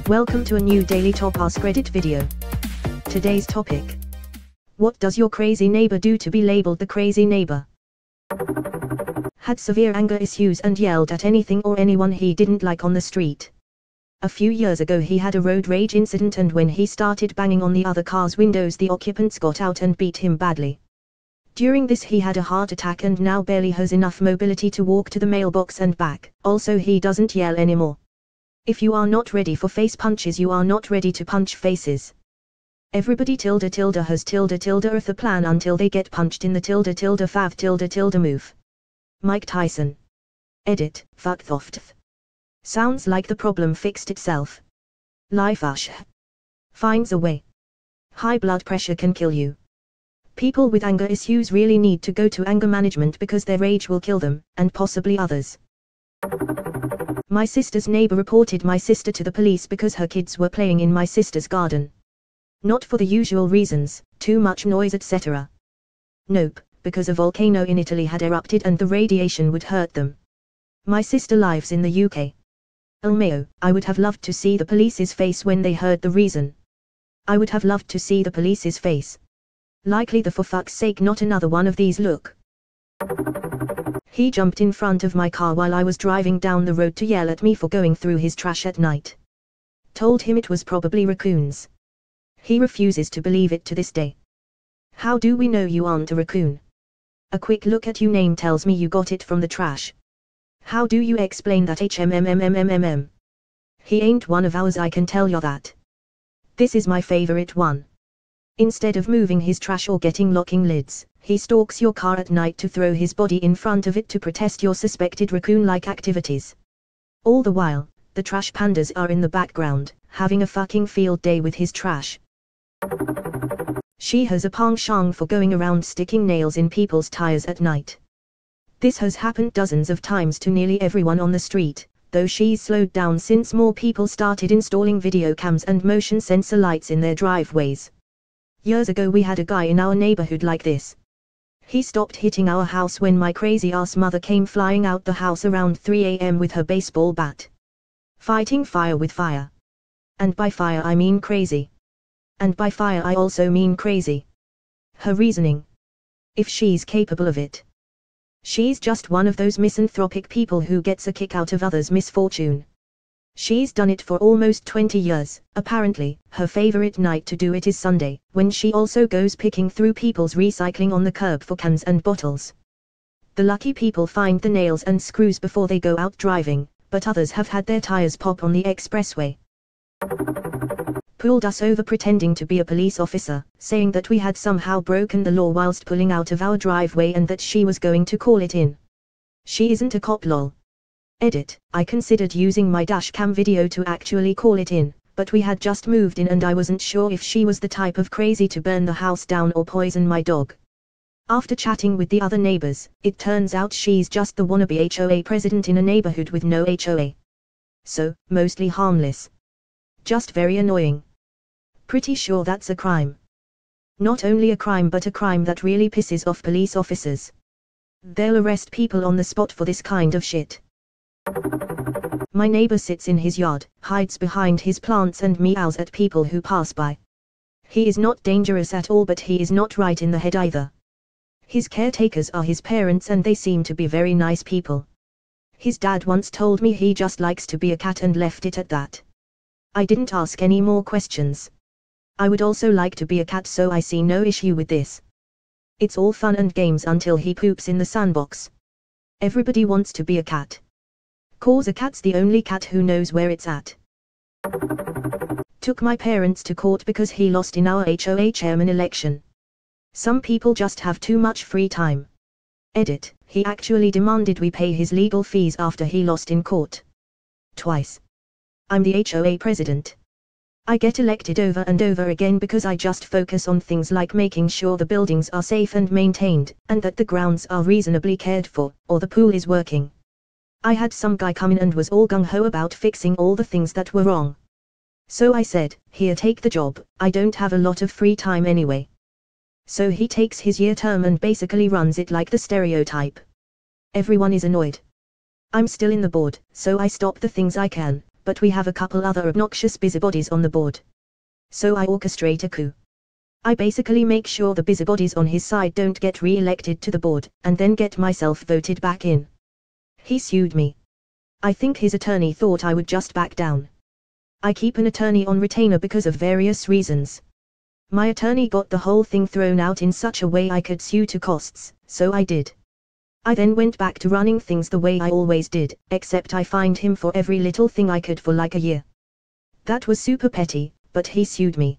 Welcome to a new daily top Askreddit video. Today's topic: what does your crazy neighbor do to be labeled the crazy neighbor? Had severe anger issues and yelled at anything or anyone he didn't like on the street. A few years ago he had a road rage incident, and when he started banging on the other car's windows, the occupants got out and beat him badly. During this he had a heart attack and now barely has enough mobility to walk to the mailbox and back. Also, he doesn't yell anymore. If you are not ready for face punches, you are not ready to punch faces. Everybody __ has __ of the plan until they get punched in the __ fav __ move. Mike Tyson. Edit, fuck thoft. Sounds like the problem fixed itself. Life finds a way. High blood pressure can kill you. People with anger issues really need to go to anger management because their rage will kill them, and possibly others. My sister's neighbor reported my sister to the police because her kids were playing in my sister's garden. Not for the usual reasons, too much noise etc. Nope, because a volcano in Italy had erupted and the radiation would hurt them. My sister lives in the UK. Mayo, I would have loved to see the police's face when they heard the reason. I would have loved to see the police's face. Likely the for fuck's sake not another one of these look. He jumped in front of my car while I was driving down the road to yell at me for going through his trash at night. Told him it was probably raccoons. He refuses to believe it to this day. How do we know you aren't a raccoon? A quick look at your name tells me you got it from the trash. How do you explain that HMMMMMMM? He ain't one of ours, I can tell you that. This is my favorite one. Instead of moving his trash or getting locking lids, he stalks your car at night to throw his body in front of it to protest your suspected raccoon-like activities. All the while, the trash pandas are in the background, having a fucking field day with his trash. She has a penchant for going around sticking nails in people's tires at night. This has happened dozens of times to nearly everyone on the street, though she's slowed down since more people started installing video cams and motion sensor lights in their driveways. Years ago we had a guy in our neighborhood like this. He stopped hitting our house when my crazy-ass mother came flying out the house around 3 a.m. with her baseball bat. Fighting fire with fire. And by fire I mean crazy. And by fire I also mean crazy. Her reasoning. If she's capable of it. She's just one of those misanthropic people who gets a kick out of others' misfortune. She's done it for almost 20 years, apparently. Her favorite night to do it is Sunday, when she also goes picking through people's recycling on the curb for cans and bottles. The lucky people find the nails and screws before they go out driving, but others have had their tires pop on the expressway. Pulled us over pretending to be a police officer, saying that we had somehow broken the law whilst pulling out of our driveway and that she was going to call it in. She isn't a cop lol. Edit, I considered using my dashcam video to actually call it in, but we had just moved in and I wasn't sure if she was the type of crazy to burn the house down or poison my dog. After chatting with the other neighbors, it turns out she's just the wannabe HOA president in a neighborhood with no HOA. So, mostly harmless. Just very annoying. Pretty sure that's a crime. Not only a crime but a crime that really pisses off police officers. They'll arrest people on the spot for this kind of shit. My neighbor sits in his yard, hides behind his plants and meows at people who pass by. He is not dangerous at all, but he is not right in the head either. His caretakers are his parents and they seem to be very nice people. His dad once told me he just likes to be a cat and left it at that. I didn't ask any more questions. I would also like to be a cat, so I see no issue with this. It's all fun and games until he poops in the sandbox. Everybody wants to be a cat. 'Cause a cat's the only cat who knows where it's at. Took my parents to court because he lost in our HOA chairman election. Some people just have too much free time. Edit, he actually demanded we pay his legal fees after he lost in court. Twice. I'm the HOA president. I get elected over and over again because I just focus on things like making sure the buildings are safe and maintained, and that the grounds are reasonably cared for, or the pool is working. I had some guy come in and was all gung-ho about fixing all the things that were wrong. So I said, here, take the job, I don't have a lot of free time anyway. So he takes his year term and basically runs it like the stereotype. Everyone is annoyed. I'm still in the board, so I stop the things I can, but we have a couple other obnoxious busybodies on the board. So I orchestrate a coup. I basically make sure the busybodies on his side don't get re-elected to the board, and then get myself voted back in. He sued me. I think his attorney thought I would just back down. I keep an attorney on retainer because of various reasons. My attorney got the whole thing thrown out in such a way I could sue to costs, so I did. I then went back to running things the way I always did, except I fined him for every little thing I could for like a year. That was super petty, but he sued me.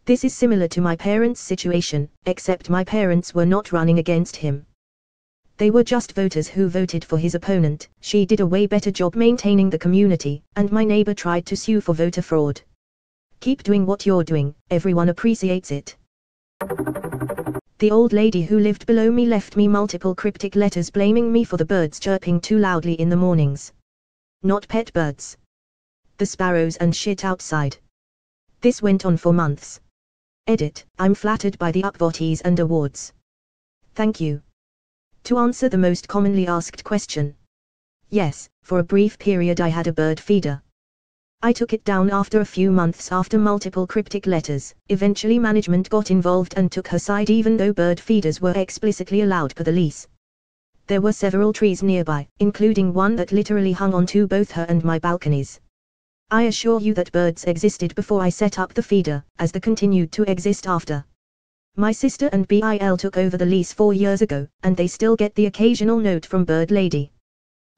This is similar to my parents' situation, except my parents were not running against him. They were just voters who voted for his opponent. She did a way better job maintaining the community, and my neighbor tried to sue for voter fraud. Keep doing what you're doing, everyone appreciates it. The old lady who lived below me left me multiple cryptic letters blaming me for the birds chirping too loudly in the mornings. Not pet birds. The sparrows and shit outside. This went on for months. Edit, I'm flattered by the upvotes and awards. Thank you. To answer the most commonly asked question. Yes, for a brief period I had a bird feeder. I took it down after a few months after multiple cryptic letters. Eventually management got involved and took her side even though bird feeders were explicitly allowed per the lease. There were several trees nearby, including one that literally hung onto both her and my balconies. I assure you that birds existed before I set up the feeder, as they continued to exist after. My sister and Bill took over the lease 4 years ago, and they still get the occasional note from Bird Lady.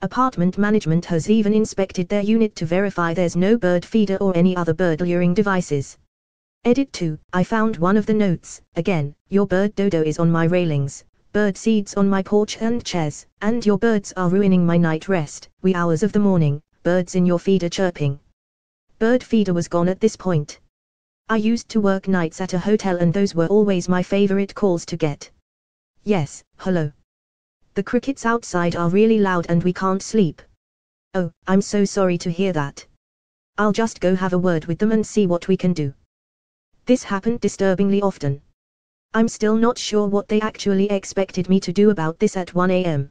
Apartment management has even inspected their unit to verify there's no bird feeder or any other bird luring devices. Edit 2, I found one of the notes. Again, your bird dodo is on my railings, bird seeds on my porch and chairs, and your birds are ruining my night rest, wee hours of the morning, birds in your feeder chirping. Bird feeder was gone at this point. I used to work nights at a hotel and those were always my favorite calls to get. Yes, hello. The crickets outside are really loud and we can't sleep. Oh, I'm so sorry to hear that. I'll just go have a word with them and see what we can do. This happened disturbingly often. I'm still not sure what they actually expected me to do about this at 1 a.m.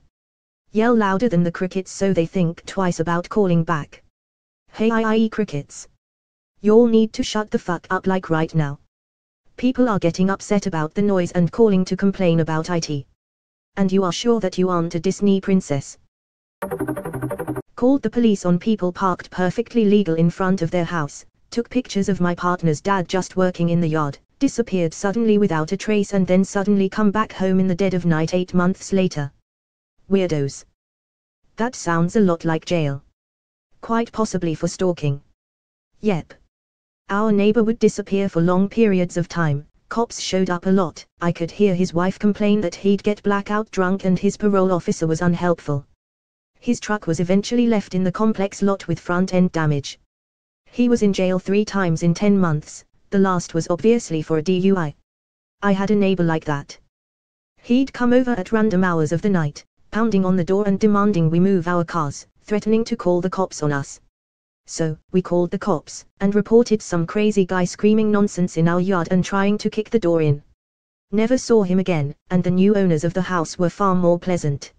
Yell louder than the crickets so they think twice about calling back. Hey crickets. Y'all need to shut the fuck up like right now. People are getting upset about the noise and calling to complain about IT. And you are sure that you aren't a Disney princess. Called the police on people parked perfectly legal in front of their house, took pictures of my partner's dad just working in the yard, disappeared suddenly without a trace and then suddenly come back home in the dead of night 8 months later. Weirdos. That sounds a lot like jail. Quite possibly for stalking. Yep. Our neighbor would disappear for long periods of time. Cops showed up a lot. I could hear his wife complain that he'd get blackout drunk and his parole officer was unhelpful. His truck was eventually left in the complex lot with front-end damage. He was in jail 3 times in 10 months, the last was obviously for a DUI. I had a neighbor like that. He'd come over at random hours of the night, pounding on the door and demanding we move our cars, threatening to call the cops on us. So, we called the cops, and reported some crazy guy screaming nonsense in our yard and trying to kick the door in. Never saw him again, and the new owners of the house were far more pleasant.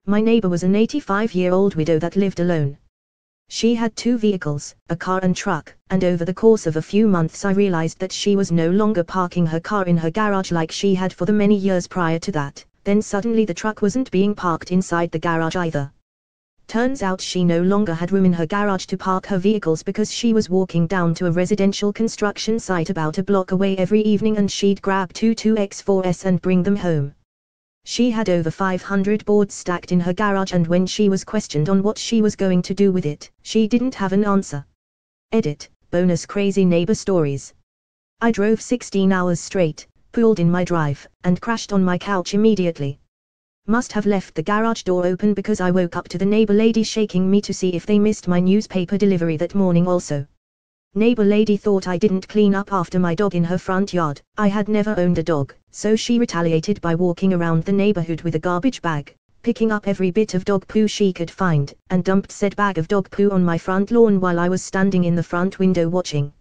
My neighbor was an 85-year-old widow that lived alone. She had 2 vehicles, a car and truck, and over the course of a few months I realized that she was no longer parking her car in her garage like she had for the many years prior to that. Then suddenly the truck wasn't being parked inside the garage either. Turns out she no longer had room in her garage to park her vehicles because she was walking down to a residential construction site about a block away every evening and she'd grab 2 2x4s and bring them home. She had over 500 boards stacked in her garage and when she was questioned on what she was going to do with it, she didn't have an answer. Edit, bonus crazy neighbor stories. I drove 16 hours straight, pulled in my drive, and crashed on my couch immediately. Must have left the garage door open because I woke up to the neighbor lady shaking me to see if they missed my newspaper delivery that morning also. Neighbor lady thought I didn't clean up after my dog in her front yard. I had never owned a dog, so she retaliated by walking around the neighborhood with a garbage bag, picking up every bit of dog poo she could find, and dumped said bag of dog poo on my front lawn while I was standing in the front window watching.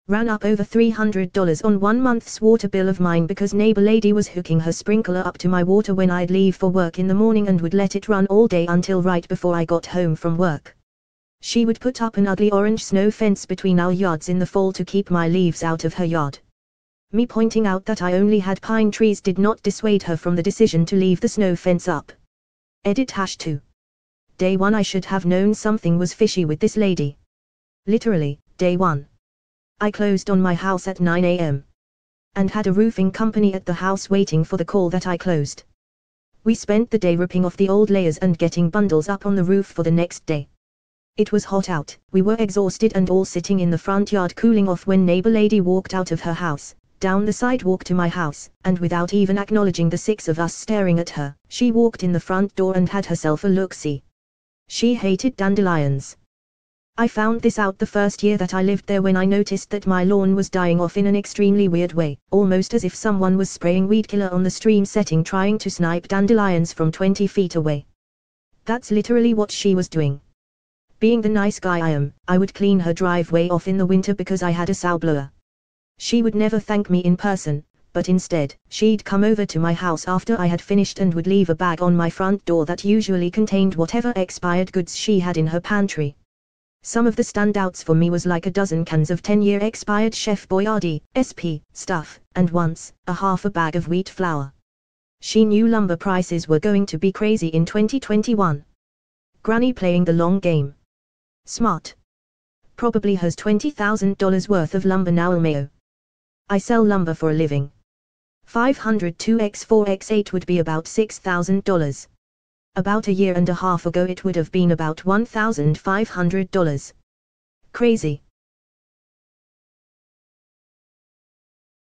Ran up over $300 on 1 month's water bill of mine because neighbor lady was hooking her sprinkler up to my water when I'd leave for work in the morning and would let it run all day until right before I got home from work. She would put up an ugly orange snow fence between our yards in the fall to keep my leaves out of her yard. Me pointing out that I only had pine trees did not dissuade her from the decision to leave the snow fence up. Edit #2. Day 1. I should have known something was fishy with this lady. Literally, day 1. I closed on my house at 9 a.m. and had a roofing company at the house waiting for the call that I closed. We spent the day ripping off the old layers and getting bundles up on the roof for the next day. It was hot out, we were exhausted and all sitting in the front yard cooling off when neighbor lady walked out of her house, down the sidewalk to my house, and without even acknowledging the 6 of us staring at her, she walked in the front door and had herself a look-see. She hated dandelions. I found this out the first year that I lived there when I noticed that my lawn was dying off in an extremely weird way, almost as if someone was spraying weed killer on the stream setting trying to snipe dandelions from 20 feet away. That's literally what she was doing. Being the nice guy I am, I would clean her driveway off in the winter because I had a snowblower. She would never thank me in person, but instead, she'd come over to my house after I had finished and would leave a bag on my front door that usually contained whatever expired goods she had in her pantry. Some of the standouts for me was like a dozen cans of 10-year expired Chef Boyardee, SP, stuff, and once, half a bag of wheat flour. She knew lumber prices were going to be crazy in 2021. Granny playing the long game. Smart. Probably has $20,000 worth of lumber now. LMAO. I sell lumber for a living. 502x4x8 would be about $6,000. About a year and a half ago it would have been about $1,500. Crazy.